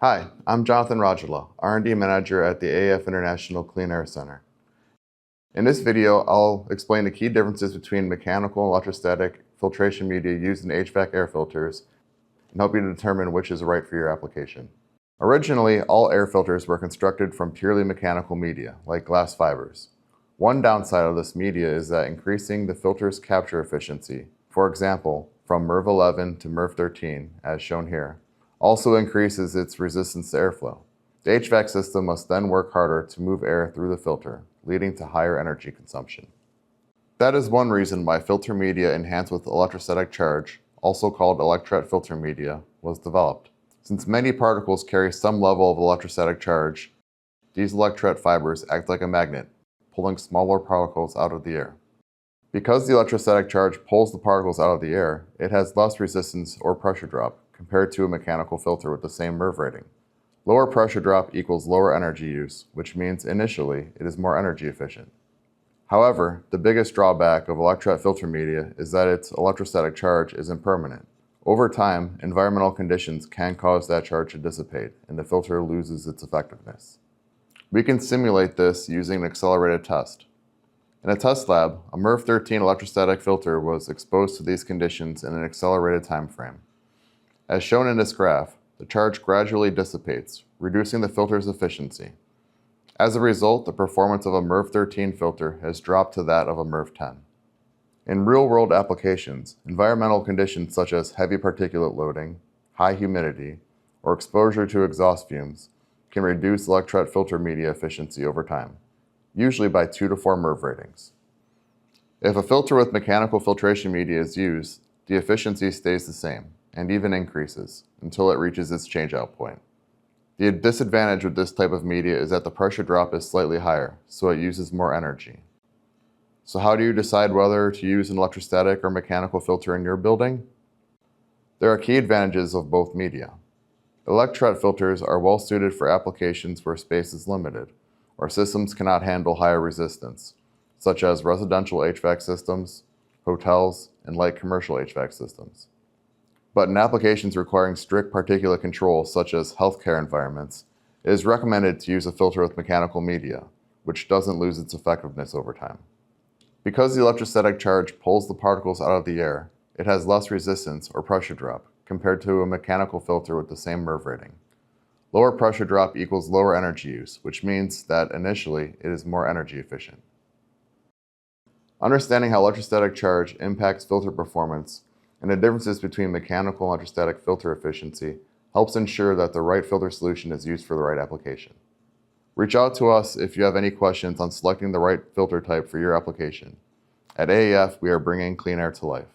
Hi, I'm Jonathan Rajala, R&D Manager at the AAF International Clean Air Center. In this video, I'll explain the key differences between mechanical and electrostatic filtration media used in HVAC air filters and help you determine which is right for your application. Originally, all air filters were constructed from purely mechanical media, like glass fibers. One downside of this media is that increasing the filter's capture efficiency, for example, from MERV 11 to MERV 13, as shown here, also increases its resistance to airflow. The HVAC system must then work harder to move air through the filter, leading to higher energy consumption. That is one reason why filter media enhanced with electrostatic charge, also called electret filter media, was developed. Since many particles carry some level of electrostatic charge, these electret fibers act like a magnet, pulling smaller particles out of the air. Because the electrostatic charge pulls the particles out of the air, it has less resistance or pressure drop compared to a mechanical filter with the same MERV rating. Lower pressure drop equals lower energy use, which means initially it is more energy efficient. However, the biggest drawback of electret filter media is that its electrostatic charge is impermanent. Over time, environmental conditions can cause that charge to dissipate, and the filter loses its effectiveness. We can simulate this using an accelerated test. In a test lab, a MERV 13 electrostatic filter was exposed to these conditions in an accelerated time frame. As shown in this graph, the charge gradually dissipates, reducing the filter's efficiency. As a result, the performance of a MERV 13 filter has dropped to that of a MERV 10. In real-world applications, environmental conditions such as heavy particulate loading, high humidity, or exposure to exhaust fumes can reduce electret filter media efficiency over time, usually by 2 to 4 MERV ratings. If a filter with mechanical filtration media is used, the efficiency stays the same, and even increases, until it reaches its changeout point. The disadvantage with this type of media is that the pressure drop is slightly higher, so it uses more energy. So how do you decide whether to use an electrostatic or mechanical filter in your building? There are key advantages of both media. Electret filters are well suited for applications where space is limited, or systems cannot handle higher resistance, such as residential HVAC systems, hotels, and light commercial HVAC systems. But in applications requiring strict particulate control, such as healthcare environments, it is recommended to use a filter with mechanical media, which doesn't lose its effectiveness over time. Because the electrostatic charge pulls the particles out of the air, it has less resistance or pressure drop compared to a mechanical filter with the same MERV rating. Lower pressure drop equals lower energy use, which means that initially it is more energy efficient. Understanding how electrostatic charge impacts filter performance and the differences between mechanical and electrostatic filter efficiency helps ensure that the right filter solution is used for the right application. Reach out to us if you have any questions on selecting the right filter type for your application. At AAF, we are bringing clean air to life.